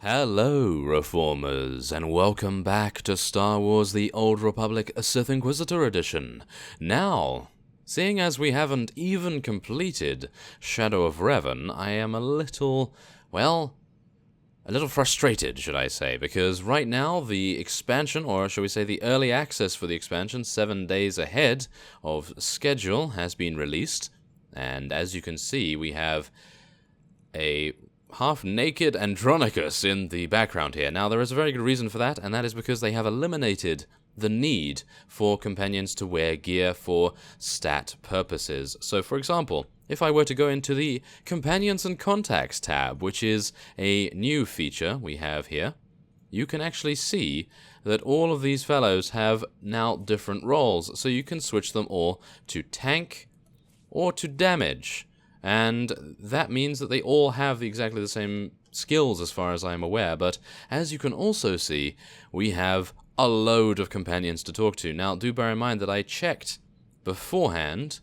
Hello, Reformers, and welcome back to Star Wars The Old Republic Sith Inquisitor Edition. Now, seeing as we haven't even completed Shadow of Revan, I am a little frustrated, should I say, because right now the expansion, or shall we say the early access for the expansion, 7 days ahead of schedule, has been released, and as you can see, we have a half-naked Andronicus in the background here. Now, there is a very good reason for that, and that is because they have eliminated the need for companions to wear gear for stat purposes. So, for example, if I were to go into the Companions and Contacts tab, which is a new feature we have here, you can actually see that all of these fellows have now different roles, so you can switch them all to tank or to damage. And that means that they all have exactly the same skills as far as I am aware, but as you can also see, we have a load of companions to talk to. Now, do bear in mind that I checked beforehand,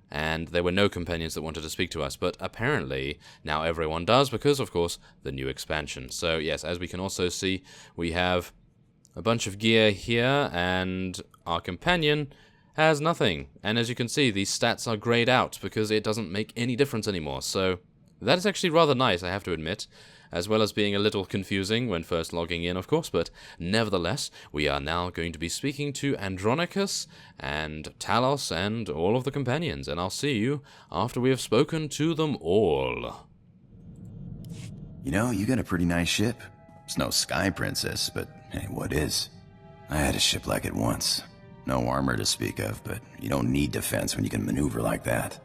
and there were no companions that wanted to speak to us, but apparently now everyone does, because, of course, the new expansion. So, yes, as we can also see, we have a bunch of gear here, and our companion has nothing, and as you can see, these stats are grayed out because it doesn't make any difference anymore, so that is actually rather nice, I have to admit, as well as being a little confusing when first logging in, of course, but nevertheless, we are now going to be speaking to Andronicus and Talos and all of the companions, and I'll see you after we have spoken to them all. You know, you got a pretty nice ship. It's no Sky Princess, but hey, what is? I had a ship like it once. No armor to speak of, but you don't need defense when you can maneuver like that.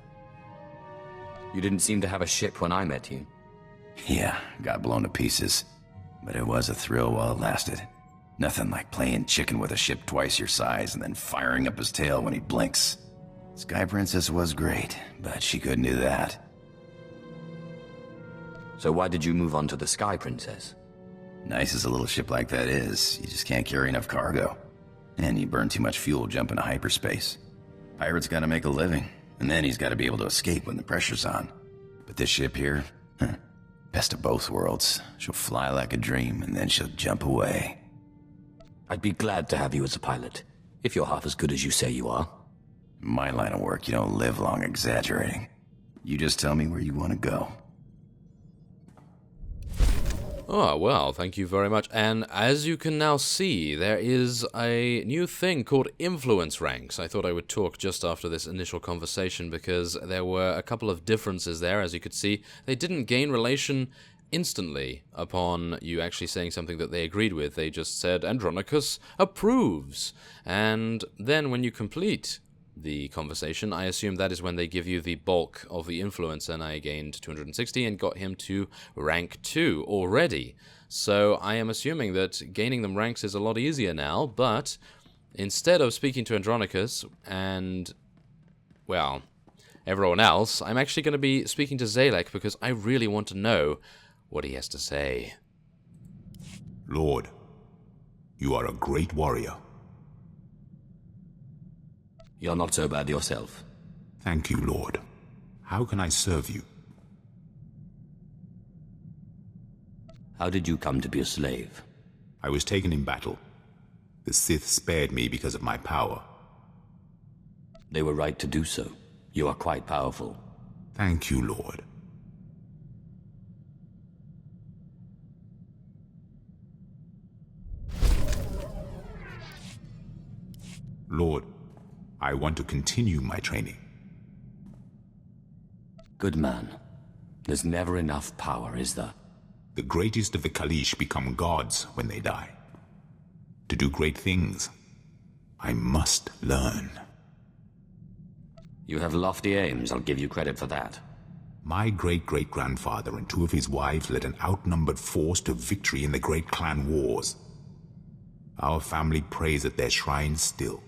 You didn't seem to have a ship when I met you. Yeah, got blown to pieces. But it was a thrill while it lasted. Nothing like playing chicken with a ship twice your size and then firing up his tail when he blinks. Sky Princess was great, but she couldn't do that. So why did you move on to the Sky Princess? Nice as a little ship like that is, you just can't carry enough cargo. And you burn too much fuel jumping to hyperspace. Pirate's gotta make a living, and then he's gotta be able to escape when the pressure's on. But this ship here, best of both worlds. She'll fly like a dream, and then she'll jump away. I'd be glad to have you as a pilot, if you're half as good as you say you are. In my line of work, you don't live long exaggerating. You just tell me where you want to go. Oh, well, thank you very much. And as you can now see, there is a new thing called influence ranks. I thought I would talk just after this initial conversation because there were a couple of differences there. As you could see, they didn't gain relation instantly upon you actually saying something that they agreed with. They just said, Andronicus approves. And then when you complete the conversation, I assume that is when they give you the bulk of the influence, and I gained 260 and got him to rank 2 already. So I am assuming that gaining them ranks is a lot easier now, but instead of speaking to Andronicus and, well, everyone else, I'm actually going to be speaking to Zalek because I really want to know what he has to say. Lord, you are a great warrior. You're not so bad yourself. Thank you, Lord. How can I serve you? How did you come to be a slave? I was taken in battle. The Sith spared me because of my power. They were right to do so. You are quite powerful. Thank you, Lord. Lord, I want to continue my training. Good man. There's never enough power, is there? The greatest of the Kalish become gods when they die. To do great things, I must learn. You have lofty aims, I'll give you credit for that. My great-great-grandfather and 2 of his wives led an outnumbered force to victory in the great clan wars. Our family prays at their shrines still.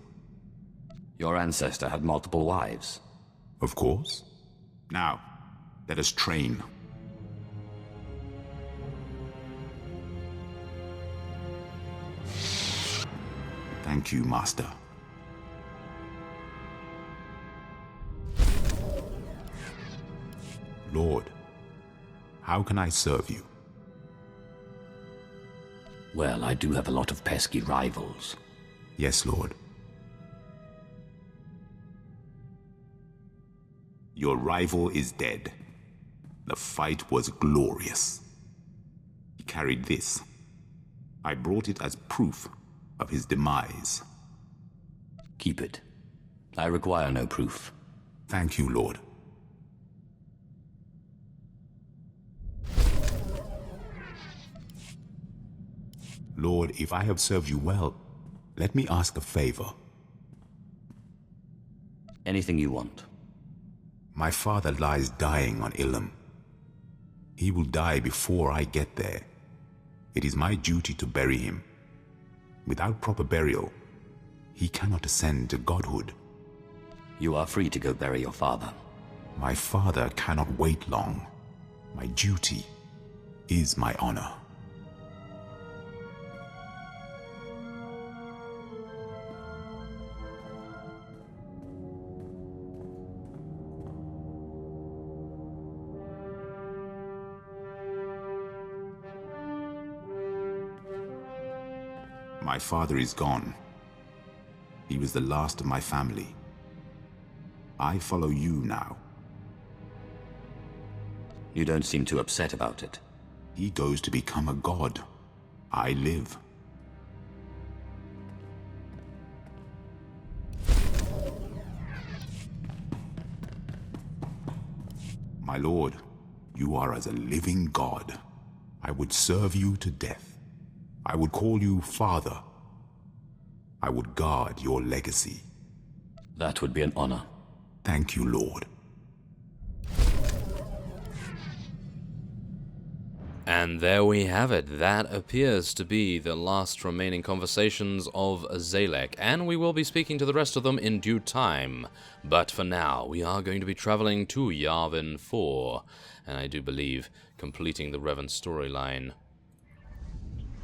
Your ancestor had multiple wives. Of course. Now, let us train. Thank you, Master. Lord, how can I serve you? Well, I do have a lot of pesky rivals. Yes, Lord. Your rival is dead. The fight was glorious. He carried this. I brought it as proof of his demise. Keep it. I require no proof. Thank you, Lord. Lord, if I have served you well, let me ask a favor. Anything you want. My father lies dying on Ilum. He will die before I get there. It is my duty to bury him. Without proper burial, he cannot ascend to godhood. You are free to go bury your father. My father cannot wait long. My duty is my honor. My father is gone. He was the last of my family. I follow you now. You don't seem too upset about it. He goes to become a god. I live. My lord, you are as a living god. I would serve you to death. I would call you father. I would guard your legacy. That would be an honor. Thank you, Lord. And there we have it. That appears to be the last remaining conversations of Zalek, and we will be speaking to the rest of them in due time. But for now, we are going to be traveling to Yavin 4, and I do believe completing the Revan storyline.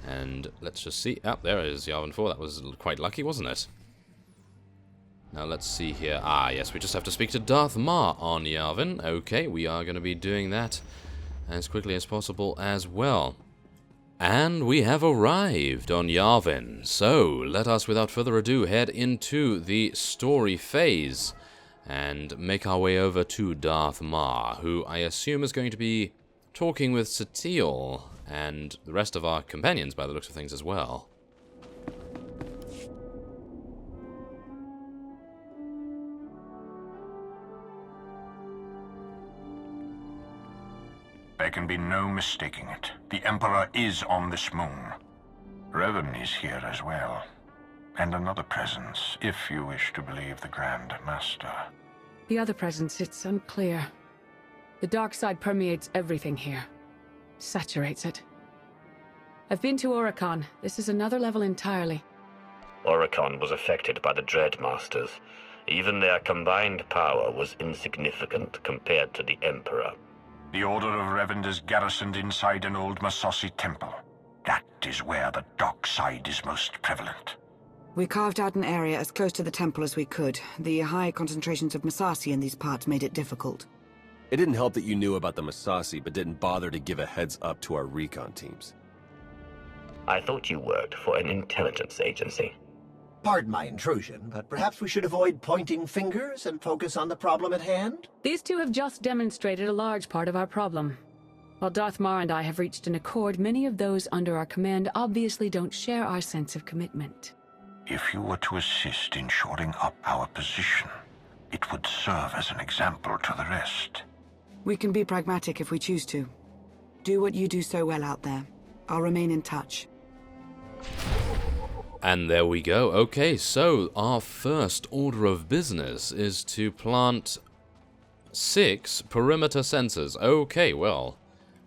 And let's just see. Oh, there is Yavin 4. That was quite lucky, wasn't it? Now let's see here. Ah, yes, we just have to speak to Darth Maul on Yavin. Okay, we are going to be doing that as quickly as possible as well. And we have arrived on Yavin. So, let us, without further ado, head into the story phase and make our way over to Darth Maul, who I assume is going to be talking with Satele and the rest of our companions by the looks of things as well. There can be no mistaking it. The Emperor is on this moon. Revan is here as well. And another presence, if you wish to believe the Grand Master. The other presence, it's unclear. The dark side permeates everything here. Saturates it. I've been to Oricon. This is another level entirely. Oricon was affected by the Dread Masters. Even their combined power was insignificant compared to the Emperor. The Order of Revan is garrisoned inside an old Massassi temple. That is where the dark side is most prevalent. We carved out an area as close to the temple as we could. The high concentrations of Massassi in these parts made it difficult. It didn't help that you knew about the Massassi, but didn't bother to give a heads up to our recon teams. I thought you worked for an intelligence agency. Pardon my intrusion, but perhaps we should avoid pointing fingers and focus on the problem at hand? These two have just demonstrated a large part of our problem. While Darth Maul and I have reached an accord, many of those under our command obviously don't share our sense of commitment. If you were to assist in shoring up our position, it would serve as an example to the rest. We can be pragmatic if we choose to. Do what you do so well out there. I'll remain in touch. And there we go. Okay, so our first order of business is to plant 6 perimeter sensors. Okay, well,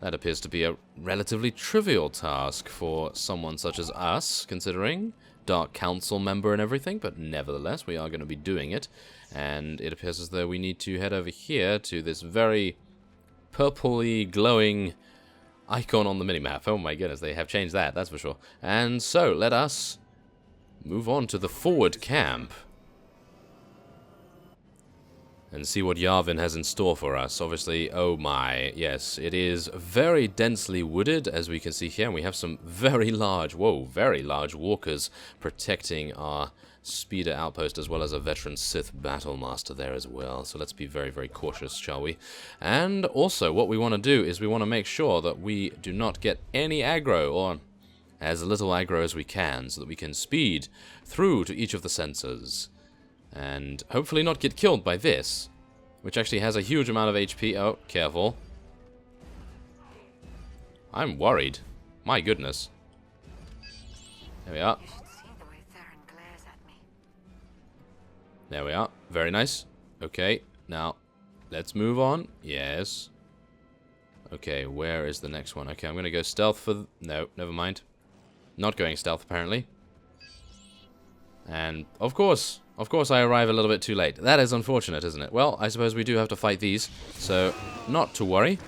that appears to be a relatively trivial task for someone such as us, considering Dark Council member and everything, but nevertheless, we are going to be doing it. And it appears as though we need to head over here to this very purpley glowing icon on the minimap. Oh my goodness, they have changed that, that's for sure. And so, let us move on to the forward camp. and see what Yavin has in store for us. Obviously, oh my, yes, it is very densely wooded, as we can see here, and we have some very large, whoa, very large walkers protecting our speeder outpost, as well as a veteran Sith battle master there as well. So let's be very, very cautious, shall we? And also, what we want to do is we want to make sure that we do not get any aggro, or as little aggro as we can, so that we can speed through to each of the sensors. And hopefully not get killed by this, which actually has a huge amount of HP. Oh, careful. I'm worried. My goodness. There we are. There we are. Very nice. Okay, now, let's move on. Yes. Okay, where is the next one? Okay, I'm going to go stealth for... No, never mind. Not going stealth, apparently. And, of course, I arrive a little bit too late. That is unfortunate, isn't it? Well, I suppose we do have to fight these, so not to worry.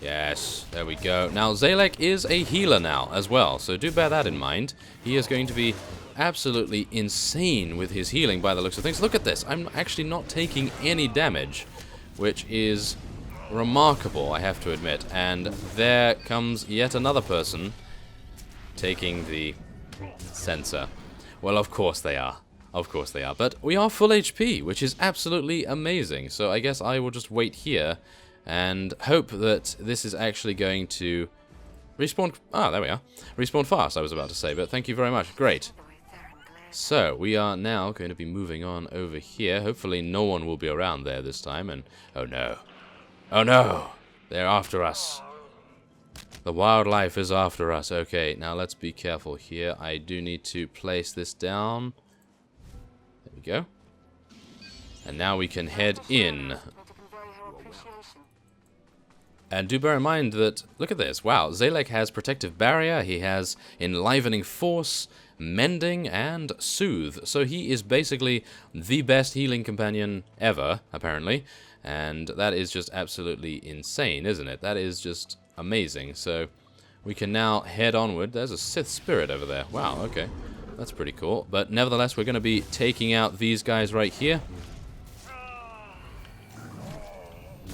Yes, there we go. Now, Zalek is a healer now as well, so do bear that in mind. He is going to be absolutely insane with his healing by the looks of things. Look at this. I'm actually not taking any damage, which is remarkable, I have to admit. And there comes yet another person taking the sensor. Well, of course they are. Of course they are. But we are full HP, which is absolutely amazing. So I guess I will just wait here and hope that this is actually going to respawn... Ah, there we are. Respawn fast, I was about to say, but thank you very much. Great. So, we are now going to be moving on over here. Hopefully no one will be around there this time, and... Oh no. Oh no! They're after us. The wildlife is after us. Okay, now let's be careful here. I do need to place this down. There we go. And now we can head in. And do bear in mind that, look at this, wow, Zalek has Protective Barrier, he has Enlivening Force, Mending, and Soothe. So he is basically the best healing companion ever, apparently. And that is just absolutely insane, isn't it? That is just amazing. So we can now head onward. There's a Sith Spirit over there. Wow, okay. That's pretty cool. But nevertheless, we're going to be taking out these guys right here.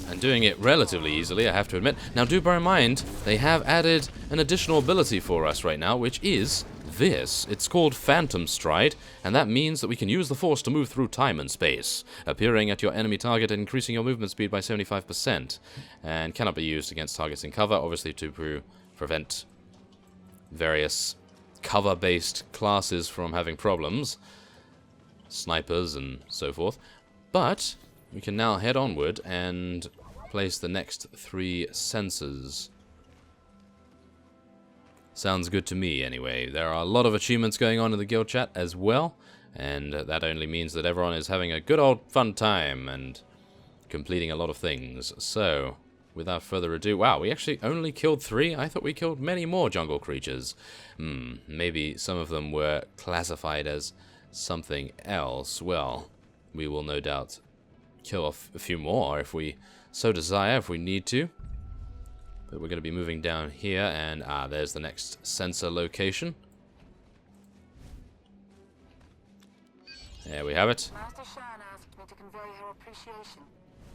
And doing it relatively easily, I have to admit. Now, do bear in mind, they have added an additional ability for us right now, which is this. It's called Phantom Stride, and that means that we can use the Force to move through time and space, appearing at your enemy target and increasing your movement speed by 75%, and cannot be used against targets in cover, obviously to prevent various cover-based classes from having problems, snipers and so forth. But we can now head onward and place the next 3 sensors. Sounds good to me, anyway. There are a lot of achievements going on in the guild chat as well, and that only means that everyone is having a good old fun time and completing a lot of things. So, without further ado... Wow, we actually only killed 3? I thought we killed many more jungle creatures. Maybe some of them were classified as something else. Well, we will no doubt kill a few more if we so desire, if we need to. But we're going to be moving down here, and there's the next sensor location. There we have it.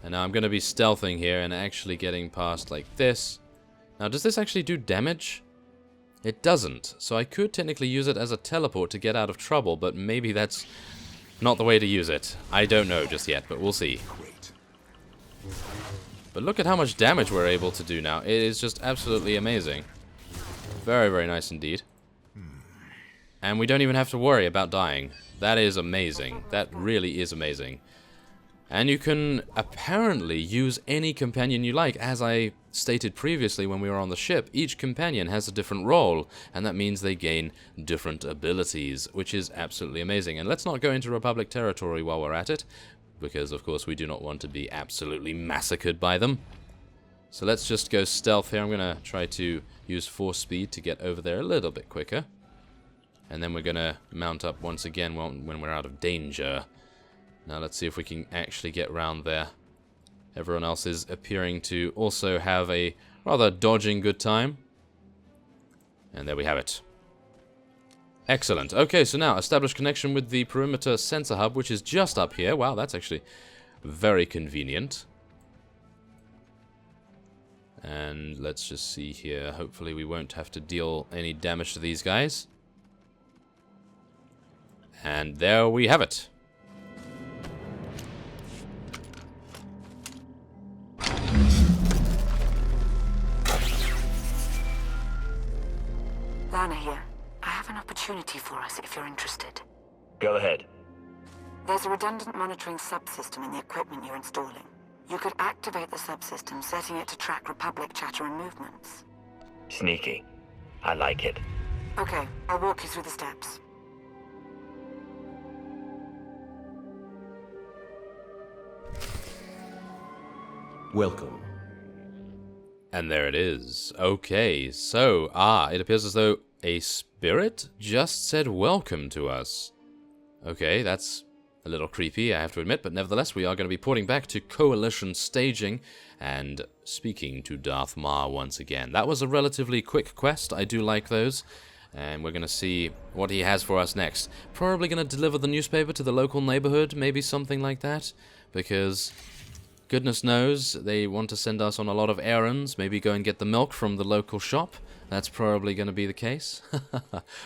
And now I'm going to be stealthing here and actually getting past like this. Now, does this actually do damage? It doesn't, so I could technically use it as a teleport to get out of trouble, but maybe that's not the way to use it. I don't know just yet, but we'll see. But look at how much damage we're able to do now. It is just absolutely amazing. Very, very nice indeed. And we don't even have to worry about dying. That is amazing. That really is amazing. And you can apparently use any companion you like. As I stated previously when we were on the ship, each companion has a different role, and that means they gain different abilities, which is absolutely amazing. And let's not go into Republic territory while we're at it, because of course we do not want to be absolutely massacred by them. So let's just go stealth here. I'm going to try to use force speed to get over there a little bit quicker. And then we're going to mount up once again when we're out of danger. Now let's see if we can actually get round there. Everyone else is appearing to also have a rather dodging good time. And there we have it. Excellent. Okay, so now establish connection with the perimeter sensor hub, which is just up here. Wow, that's actually very convenient. And let's just see here. Hopefully we won't have to deal any damage to these guys. And there we have it. Lana here. I have an opportunity for us if you're interested. Go ahead. There's a redundant monitoring subsystem in the equipment you're installing. You could activate the subsystem, setting it to track Republic chatter and movements. Sneaky. I like it. Okay, I'll walk you through the steps. Welcome. And there it is. Okay, so, it appears as though a spirit just said welcome to us. Okay, that's a little creepy, I have to admit, but nevertheless, we are going to be porting back to Coalition staging and speaking to Darth Maul once again. That was a relatively quick quest. I do like those. And we're going to see what he has for us next. Probably going to deliver the newspaper to the local neighborhood, maybe something like that, because goodness knows they want to send us on a lot of errands, maybe go and get the milk from the local shop. That's probably going to be the case.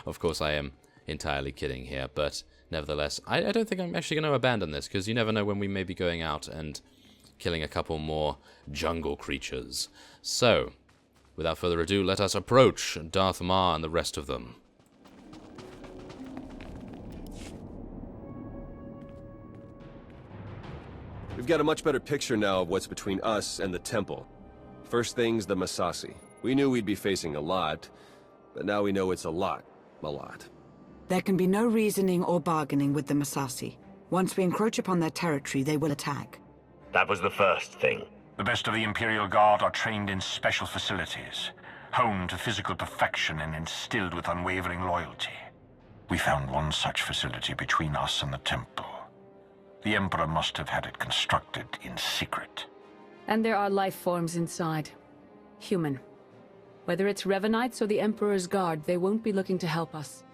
Of course, I am entirely kidding here, but nevertheless, I don't think I'm actually going to abandon this, because you never know when we may be going out and killing a couple more jungle creatures. So, without further ado, let us approach Darth Maul and the rest of them. We've got a much better picture now of what's between us and the temple. First thing's the Massassi. We knew we'd be facing a lot, but now we know it's a lot. A lot. There can be no reasoning or bargaining with the Massassi. Once we encroach upon their territory, they will attack. That was the first thing. The best of the Imperial Guard are trained in special facilities, honed to physical perfection and instilled with unwavering loyalty. We found one such facility between us and the temple. The Emperor must have had it constructed in secret. And there are life forms inside. Human. Whether it's Revanites or the Emperor's Guard, they won't be looking to help us.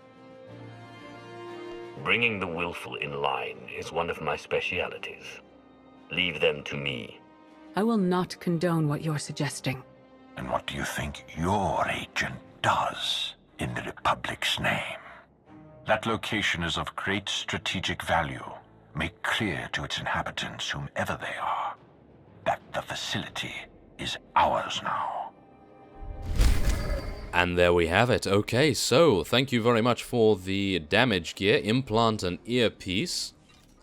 Bringing the willful in line is one of my specialities. Leave them to me. I will not condone what you're suggesting. And what do you think your agent does in the Republic's name? That location is of great strategic value. Make clear to its inhabitants, whomever they are, that the facility is ours now. And there we have it. Okay, so thank you very much for the damage gear, implant, and earpiece.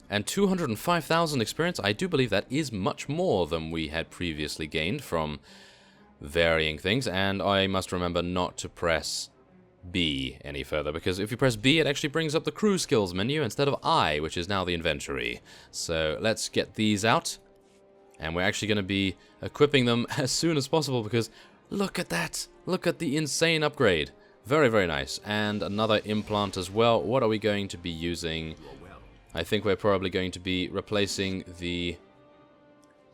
And 205,000 experience. I do believe that is much more than we had previously gained from varying things. And I must remember not to press B any further, because if you press B, it actually brings up the crew skills menu instead of I, which is now the inventory. So let's get these out. And we're actually going to be equipping them as soon as possible, because look at that. Look at the insane upgrade. Very, very nice. And another implant as well. What are we going to be using? I think we're probably going to be replacing the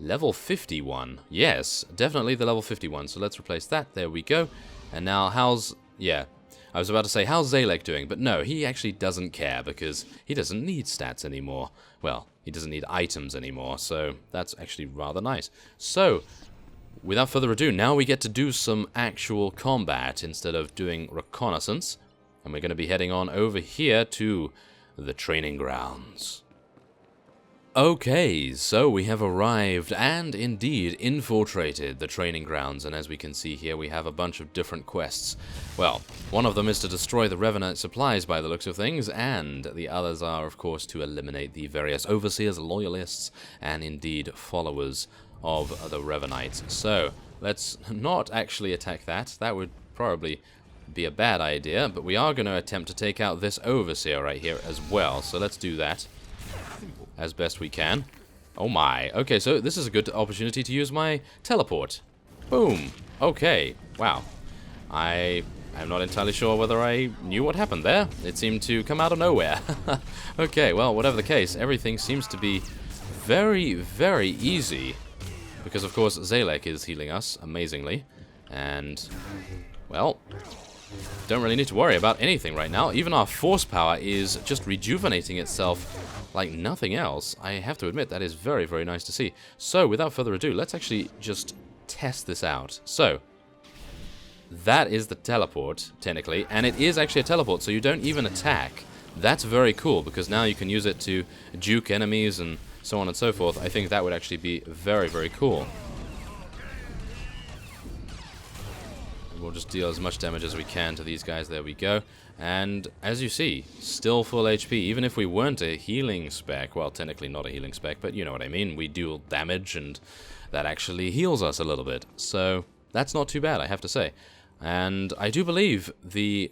level 51. Yes, definitely the level 51. So let's replace that. There we go. And now yeah, I was about to say, how's Zalek doing? But no, he actually doesn't care, because he doesn't need stats anymore. Well, he doesn't need items anymore, so that's actually rather nice. So, without further ado, now we get to do some actual combat instead of doing reconnaissance. And we're going to be heading on over here to the training grounds. Okay, so we have arrived and indeed infiltrated the training grounds, and as we can see here, we have a bunch of different quests. Well, one of them is to destroy the Revenant supplies by the looks of things, and the others are, of course, to eliminate the various overseers, loyalists, and indeed followers of the Revanites. So, let's not actually attack that. That would probably be a bad idea, but we are going to attempt to take out this overseer right here as well, so let's do that as best we can. Oh my. Okay, so this is a good opportunity to use my teleport. Boom. Okay. Wow. I'm not entirely sure whether I knew what happened there. It seemed to come out of nowhere. Okay, well, whatever the case, everything seems to be very, very easy. Because, of course, Zalek is healing us amazingly. And, well, don't really need to worry about anything right now. Even our force power is just rejuvenating itself like nothing else. I have to admit, that is very, very nice to see. So, without further ado, let's actually just test this out. So, that is the teleport, technically, and it is actually a teleport, so you don't even attack. That's very cool, because now you can use it to juke enemies and so on and so forth. I think that would actually be very, very cool. We'll just deal as much damage as we can to these guys. There we go. And as you see, still full HP. Even if we weren't a healing spec, well, technically not a healing spec, but you know what I mean. We deal damage, and that actually heals us a little bit. So that's not too bad, I have to say. And I do believe the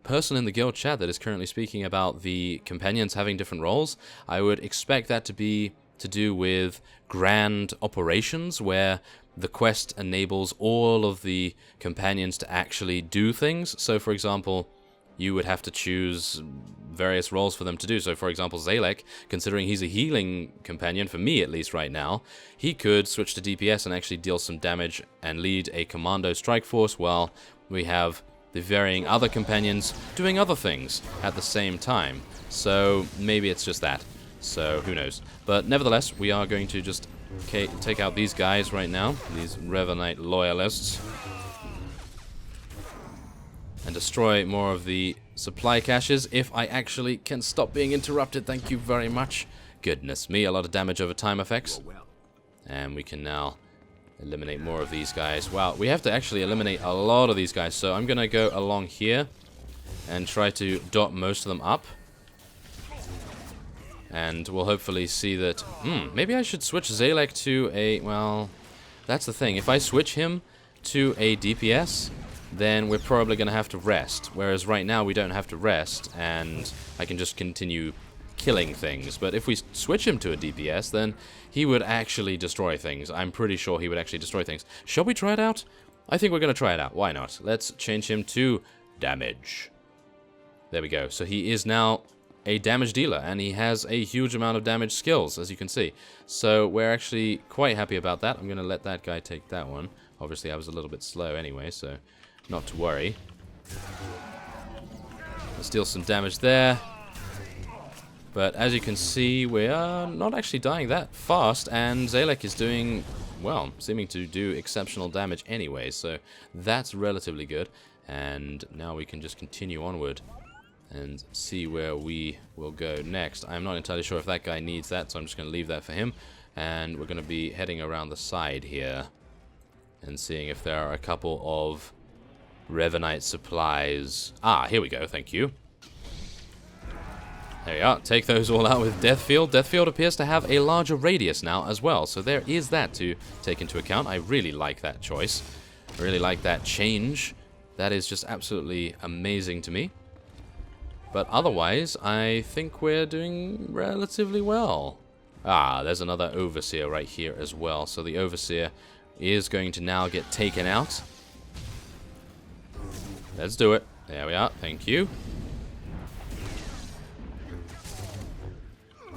person in the guild chat that is currently speaking about the companions having different roles, I would expect that to be to do with grand operations, where the quest enables all of the companions to actually do things. So, for example, you would have to choose various roles for them to do. So, for example, Zalek, considering he's a healing companion, for me at least right now, he could switch to DPS and actually deal some damage and lead a commando strike force, while we have the varying other companions doing other things at the same time. So, maybe it's just that. So, who knows. But nevertheless, we are going to just take out these guys right now, these Revanite loyalists, and destroy more of the supply caches if I actually can stop being interrupted. Thank you very much. Goodness me, a lot of damage over time effects. And we can now eliminate more of these guys. Wow, we have to actually eliminate a lot of these guys, so I'm gonna go along here and try to dot most of them up. And we'll hopefully see that... maybe I should switch Zalek to a... Well, that's the thing. If I switch him to a DPS, then we're probably going to have to rest. Whereas right now we don't have to rest, and I can just continue killing things. But if we switch him to a DPS, then he would actually destroy things. I'm pretty sure he would actually destroy things. Shall we try it out? I think we're going to try it out. Why not? Let's change him to damage. There we go. So he is now a damage dealer, and he has a huge amount of damage skills, as you can see. So we're actually quite happy about that. I'm going to let that guy take that one. Obviously, I was a little bit slow anyway, so not to worry. Let's deal some damage there. But as you can see, we are not actually dying that fast, and Zalek is doing, well, seeming to do exceptional damage anyway, so that's relatively good. And now we can just continue onward and see where we will go next. I'm not entirely sure if that guy needs that, so I'm just going to leave that for him. And we're going to be heading around the side here and seeing if there are a couple of Revanite supplies. Ah, here we go, thank you. There we are, take those all out with Deathfield. Deathfield appears to have a larger radius now as well, so there is that to take into account. I really like that choice. I really like that change. That is just absolutely amazing to me. But otherwise, I think we're doing relatively well. Ah, there's another Overseer right here as well. So the Overseer is going to now get taken out. Let's do it. There we are. Thank you.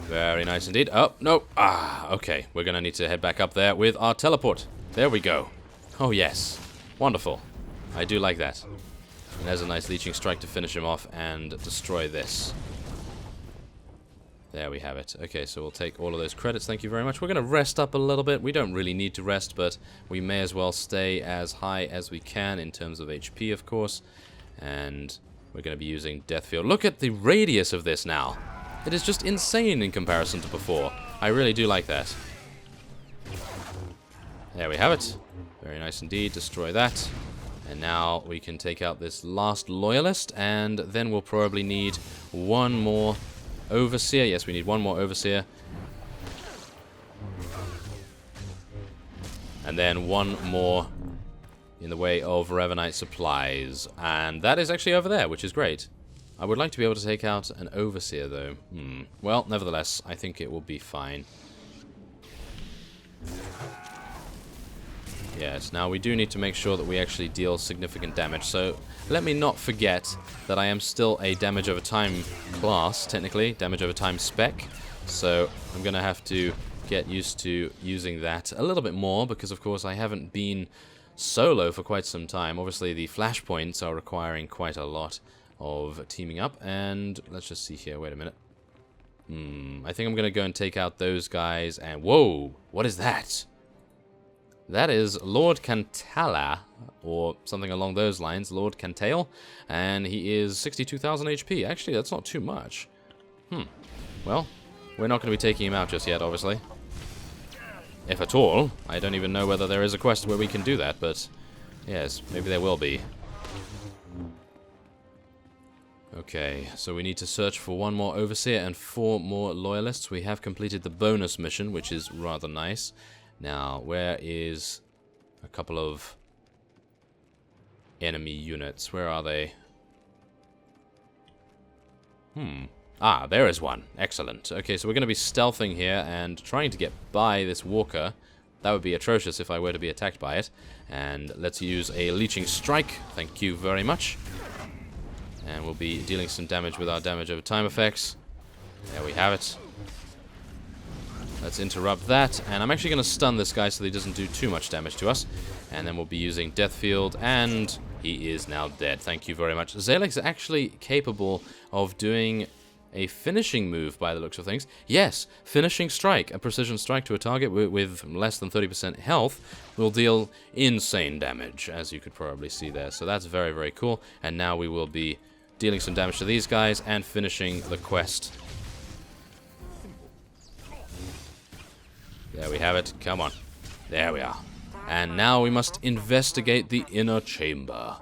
Very nice indeed. Oh, no. Ah, okay. We're going to need to head back up there with our teleport. There we go. Oh, yes. Wonderful. I do like that. And there's a nice leeching strike to finish him off and destroy this. There we have it. Okay, so we'll take all of those credits. Thank you very much. We're going to rest up a little bit. We don't really need to rest, but we may as well stay as high as we can in terms of HP, of course. And we're going to be using Deathfield. Look at the radius of this now. It is just insane in comparison to before. I really do like that. There we have it. Very nice indeed. Destroy that. And now we can take out this last Loyalist, and then we'll probably need one more Overseer. Yes, we need one more Overseer. And then one more in the way of Revanite supplies. And that is actually over there, which is great. I would like to be able to take out an Overseer, though. Well, nevertheless, I think it will be fine. Yes, now we do need to make sure that we actually deal significant damage. So let me not forget that I am still a damage over time class, technically, damage over time spec. So I'm going to have to get used to using that a little bit more, because of course I haven't been solo for quite some time. Obviously, the flashpoints are requiring quite a lot of teaming up. And let's just see here. Wait a minute. I think I'm going to go and take out those guys. And whoa, what is that? That is Lord Cantala, or something along those lines. Lord Cantale. And he is 62,000 HP. Actually, that's not too much. Well, we're not going to be taking him out just yet, obviously. If at all. I don't even know whether there is a quest where we can do that, but yes, maybe there will be. Okay, so we need to search for one more Overseer and 4 more Loyalists. We have completed the bonus mission, which is rather nice. Now, where is a couple of enemy units? Where are they? Ah, there is one. Excellent. Okay, so we're going to be stealthing here and trying to get by this walker. That would be atrocious if I were to be attacked by it. And let's use a leeching strike. Thank you very much. And we'll be dealing some damage with our damage over time effects. There we have it. Let's interrupt that. And I'm actually going to stun this guy so that he doesn't do too much damage to us. And then we'll be using Death Field. And he is now dead. Thank you very much. Zalek's actually capable of doing a finishing move by the looks of things. Yes, finishing strike. A precision strike to a target with less than 30% health will deal insane damage, as you could probably see there. So that's very, very cool. And now we will be dealing some damage to these guys and finishing the quest. There we have it. Come on. There we are. And now we must investigate the inner chamber.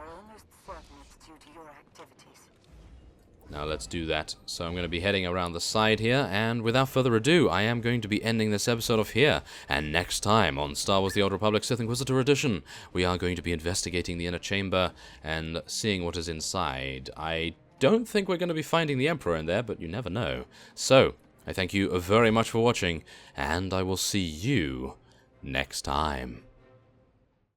Now let's do that. So I'm going to be heading around the side here, and without further ado, I am going to be ending this episode off here. And next time on Star Wars The Old Republic Sith Inquisitor Edition, we are going to be investigating the inner chamber and seeing what is inside. I don't think we're going to be finding the Emperor in there, but you never know. So, I thank you very much for watching, and I will see you next time.